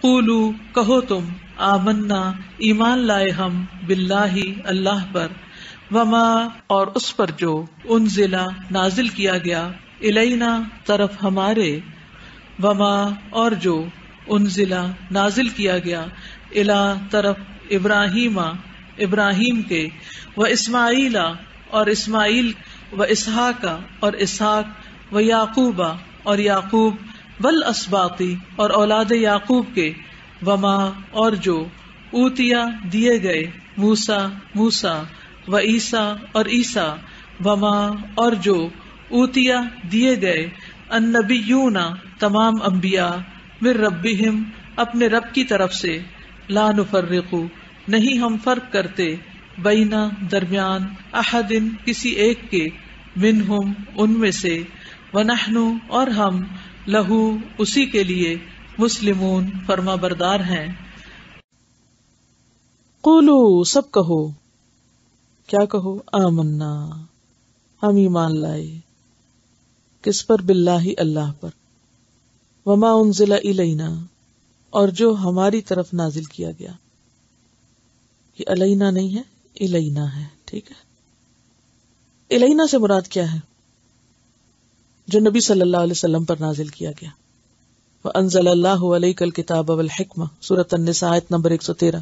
قولو کہو تم، آمنا ایمان لائے ہم، باللہ اللہ پر، وما اور اس پر جو انزلا نازل کیا گیا، الینا طرف ہمارے، وما اور جو انزلا نازل کیا گیا، الا طرف ابراہیم ابراہیم کے، و اسماعیل اور اسماعیل، و اسحاق اور اسحاق، و یعقوب اور یعقوب، والاسباطی اور اولاد یعقوب کے، وما اور جو اوتیا دیے گئے، موسیٰ موسیٰ، و عیسیٰ اور عیسیٰ، وما اور جو اوتیا دیے گئے، النبیون تمام انبیاء، من ربہم اپنے رب کی طرف سے، لا نفرق نہیں ہم فرق کرتے، بینا درمیان، احد کسی ایک کے، منہم ان میں سے، ونحن اور ہم، لہو اسی کے لیے، مسلمون فرما بردار ہیں۔ قولو سب کہو، کیا کہو؟ آمنا ہم ایمان لائے، کس پر؟ باللہ اللہ پر، وما انزل الینا اور جو ہماری طرف نازل کیا گیا، یہ الینا نہیں ہے، الینا ہے، ٹھیک ہے۔ الینا سے مراد کیا ہے؟ جو نبی صلی اللہ علیہ وسلم پر نازل کیا گیا۔ وَأَنزَلَ اللَّهُ عَلَيْكَ الْكِتَابَ وَالْحِكْمَةَ سورۃ النساء آیت نمبر 113۔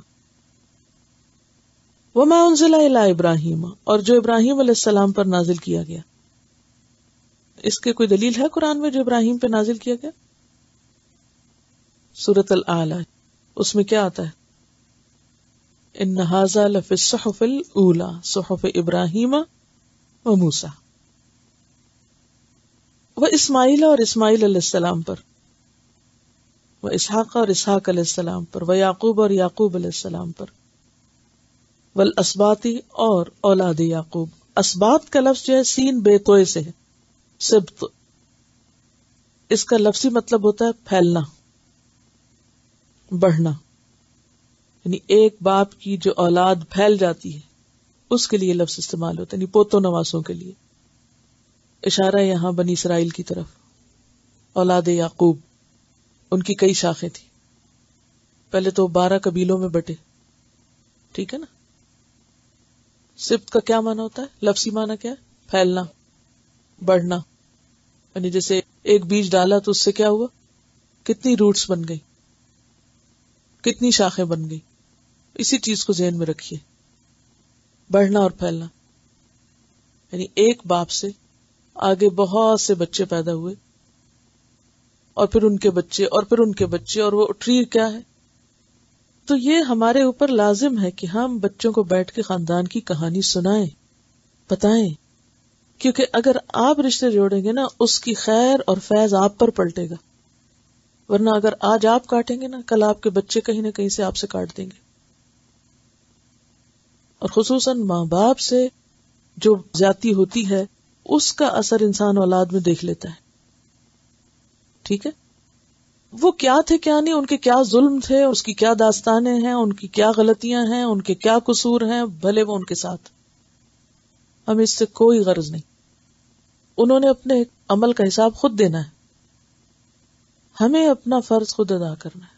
وَمَا أُنزِلَ إِلَىٰ إِبْرَاهِيمَ اور جو ابراہیم علیہ السلام پر نازل کیا گیا۔ اس کے کوئی دلیل ہے قرآن میں جو ابراہیم پہ نازل کیا گیا؟ سورۃ الاعلی، اس میں کیا آتا ہے؟ ان ھذا لفی الصحف الاولی صحف ابراہیم و موسیٰ، و اسماعیل اور اسماعیل علیہ السلام پر، و اسحاق اور اسحاق علیہ السلام پر، و یعقوب اور یعقوب علیہ السلام پر، والاسباط اور اولاد یعقوب۔ اسباط کا لفظ جو ہے سین بے توئے سے ہے، سبط، اس کا لفظی مطلب ہوتا ہے پھیلنا، بڑھنا، یعنی ایک باپ کی جو اولاد پھیل جاتی ہے اس کے لیے لفظ استعمال ہوتا ہے، یعنی پوتوں نواسوں کے لیے۔ اشارہ یہاں بنی اسرائیل کی طرف، اولاد یعقوب، ان کی کئی شاخیں تھی، پہلے تو 12 قبیلوں میں بٹے، ٹھیک ہے نا۔ سبط کا کیا معنی ہوتا ہے؟ لفظی معنی کیا ہے؟ پھیلنا، بڑھنا، یعنی جیسے ایک بیج ڈالا تو اس سے کیا ہوا؟ کتنی روٹس بن گئی، کتنی شاخیں بن گئی۔ اسی چیز کو ذہن میں رکھیے، بڑھنا اور پھیلنا، یعنی ایک باپ سے آگے بہت سے بچے پیدا ہوئے، اور پھر ان کے بچے، اور پھر ان کے بچے، اور وہ ٹری کیا ہے۔ تو یہ ہمارے اوپر لازم ہے کہ ہم بچوں کو بیٹھ کے خاندان کی کہانی سنائیں، بتائیں، کیونکہ اگر آپ رشتے جوڑیں گے نا، اس کی خیر اور فیض آپ پر پلٹے گا، ورنہ اگر آج آپ کاٹیں گے نا، کل آپ کے بچے کہیں نہ کہیں سے آپ سے کاٹ دیں گے۔ اور خصوصاً ماں باپ سے جو زیادتی ہوتی ہے اس کا اثر انسان اولاد میں دیکھ لیتا ہے، ٹھیک ہے۔ وہ کیا تھے کیا نہیں، ان کے کیا ظلم تھے، اس کی کیا داستانیں ہیں، ان کی کیا غلطیاں ہیں، ان کے کیا قصور ہیں، بھلے وہ ان کے ساتھ، ہمیں اس سے کوئی غرض نہیں۔ انہوں نے اپنے عمل کا حساب خود دینا ہے، ہمیں اپنا فرض خود ادا کرنا ہے۔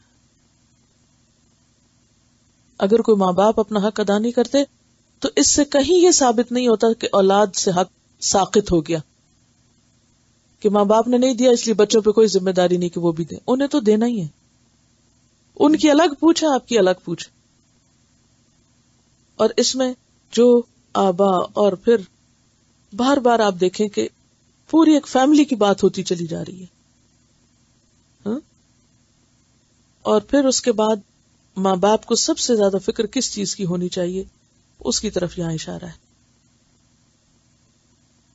اگر کوئی ماں باپ اپنا حق ادا نہیں کرتے تو اس سے کہیں یہ ثابت نہیں ہوتا کہ اولاد سے حق ساقط ہو گیا، کہ ماں باپ نے نہیں دیا اس لیے بچوں پہ کوئی ذمہ داری نہیں کہ وہ بھی دیں، انہیں تو دینا ہی ہے۔ ان کی الگ پوچھ ہے، آپ کی الگ پوچھ۔ اور اس میں جو آبا، اور پھر بار بار آپ دیکھیں کہ پوری ایک فیملی کی بات ہوتی چلی جا رہی ہے، اور پھر اس کے بعد ماں باپ کو سب سے زیادہ فکر کس چیز کی ہونی چاہیے، اس کی طرف یہاں اشارہ ہے۔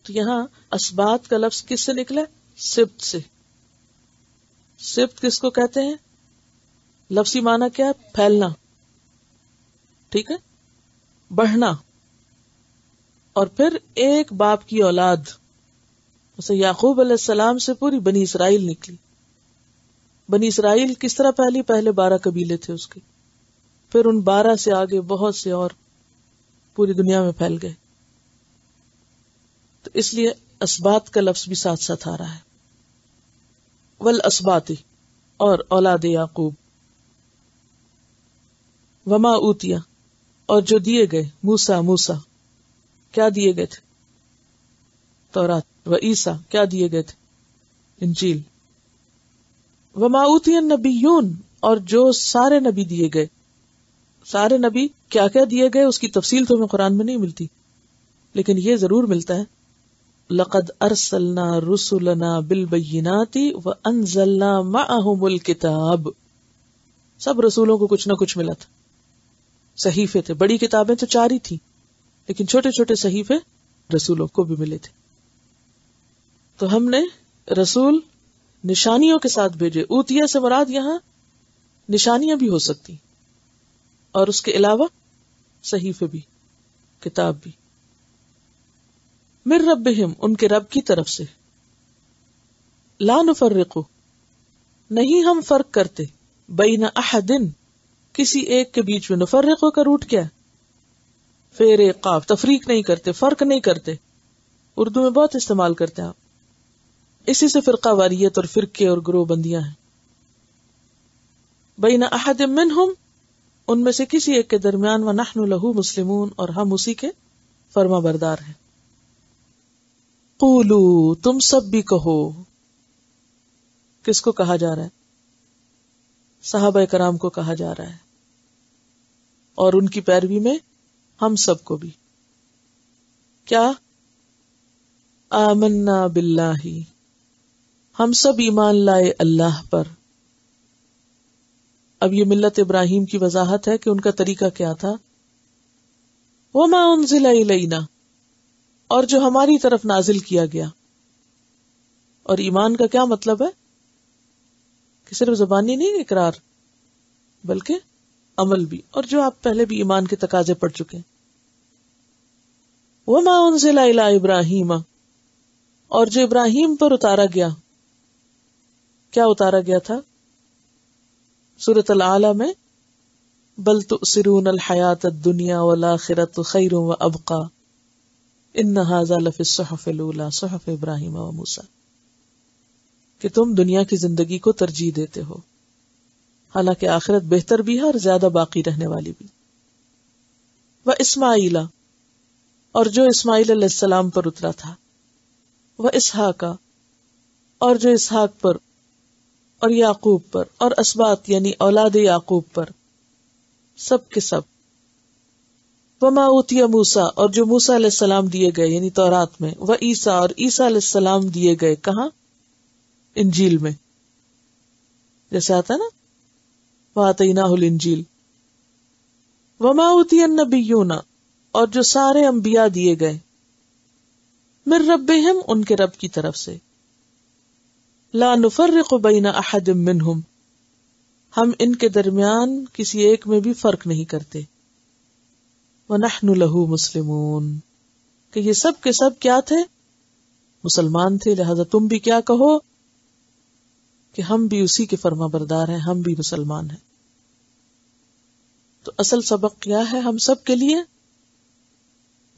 تو یہاں اسباط کا لفظ کس سے نکلا؟ سبط سے۔ سبط کس کو کہتے ہیں؟ لفظی معنی کیا ہے؟ پھیلنا، ٹھیک ہے، بڑھنا، اور پھر ایک باپ کی اولاد، جیسے یعقوب علیہ السلام سے پوری بنی اسرائیل نکلی۔ بنی اسرائیل کس طرح پہلی؟ پہلے 12 قبیلے تھے اس کے، پھر ان 12 سے آگے بہت سے اور پوری دنیا میں پھیل گئے۔ تو اس لیے اسباط کا لفظ بھی ساتھ ساتھ آ رہا ہے۔ والاسباط اور اولاد یعقوب، وما اوتیا اور جو دیے گئے موسیٰ کیا دیے گئے تھے تورات، و عیسیٰ کیا دیے گئے تھے انجیل، وما اوتی النبیون اور جو سارے نبی دیے گئے. سارے نبی کیا کیا دیے گئے اس کی تفصیل تو ہمیں قرآن میں نہیں ملتی، لیکن یہ ضرور ملتا ہے لقد ارسلنا رسلنا بالبینات وانزلنا معهم الکتاب. سب رسولوں کو کچھ نہ کچھ ملا تھا، صحیفے تھے، بڑی کتابیں تو 4 ہی تھی لیکن چھوٹے چھوٹے صحیفے رسولوں کو بھی ملے تھے. تو ہم نے رسول نشانیوں کے ساتھ بھیجے. اوتیا سے مراد یہاں نشانیاں بھی ہو سکتی اور اس کے علاوہ صحیفے بھی، کتاب بھی. من ربہم ان کے رب کی طرف سے. لا نفرق نہیں ہم فرق کرتے، بین احد کسی ایک کے بیچ میں. نفرق کا روٹ کیا ہے؟ فیر قاف، تفریق نہیں کرتے، فرق نہیں کرتے. اردو میں بہت استعمال کرتے ہیں آپ، اسی سے فرقہ واریت اور فرقے اور گروہ بندیاں ہیں. بین احد منہم ان میں سے کسی ایک کے درمیان، ونحن لہ مسلمون اور ہم اسی کے فرما بردار ہیں. قولو تم سب بھی کہو. کس کو کہا جا رہا ہے؟ صحابہ کرام کو کہا جا رہا ہے اور ان کی پیروی میں ہم سب کو بھی. کیا؟ آمنا باللہ ہم سب ایمان لائے اللہ پر. اب یہ ملت ابراہیم کی وضاحت ہے کہ ان کا طریقہ کیا تھا. وما انزل الینا اور جو ہماری طرف نازل کیا گیا. اور ایمان کا کیا مطلب ہے؟ کہ صرف زبانی نہیں اقرار بلکہ عمل بھی، اور جو آپ پہلے بھی ایمان کے تقاضے پڑھ چکے ہیں. وما انزل الی ابراہیم اور جو ابراہیم پر اتارا گیا. کیا اتارا گیا تھا؟ سورۃ الاعلی میں بل تؤثرون الحیات الدنیا والآخرۃ خیر وابقی ان ھذا لفی الصحف الاولی صحف ابراہیم و موسیٰ، کہ تم دنیا کی زندگی کو ترجیح دیتے ہو حالانکہ آخرت بہتر بھی ہے اور زیادہ باقی رہنے والی بھی. و اسماعیل اور جو اسماعیل علیہ السلام پر اترا تھا. و اسحاق اور جو اسحاق پر اور یعقوب پر اور اسباط یعنی اولاد یعقوب پر، سب کے سب. وما اوتی موسیٰ اور جو موسیٰ علیہ السلام دیے گئے یعنی تورات میں. و عیسیٰ اور عیسیٰ علیہ السلام دیے گئے کہاں؟ انجیل میں. جیسے آتا ہے نا وآتیناہ الانجیل. وما اوتی النبیون اور جو سارے انبیاء دیے گئے. من ربہم ان کے رب کی طرف سے. لا نفرق بین احد منہم ہم ان کے درمیان کسی ایک میں بھی فرق نہیں کرتے. وَنَحْنُ لَهُ مسلمون کہ یہ سب کے سب کیا تھے؟ مسلمان تھے. لہذا تم بھی کیا کہو کہ ہم بھی اسی کے فرما بردار ہیں، ہم بھی مسلمان ہیں. تو اصل سبق کیا ہے ہم سب کے لیے؟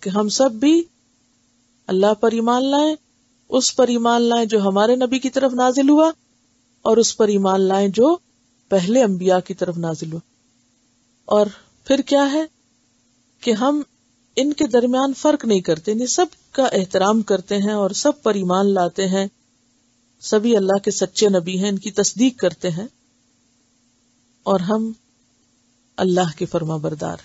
کہ ہم سب بھی اللہ پر ایمان لائیں، اس پر ایمان لائیں جو ہمارے نبی کی طرف نازل ہوا، اور اس پر ایمان لائیں جو پہلے انبیاء کی طرف نازل ہوا. اور پھر کیا ہے کہ ہم ان کے درمیان فرق نہیں کرتے، یعنی سب کا احترام کرتے ہیں اور سب پر ایمان لاتے ہیں. سبھی اللہ کے سچے نبی ہیں، ان کی تصدیق کرتے ہیں، اور ہم اللہ کے فرما بردار.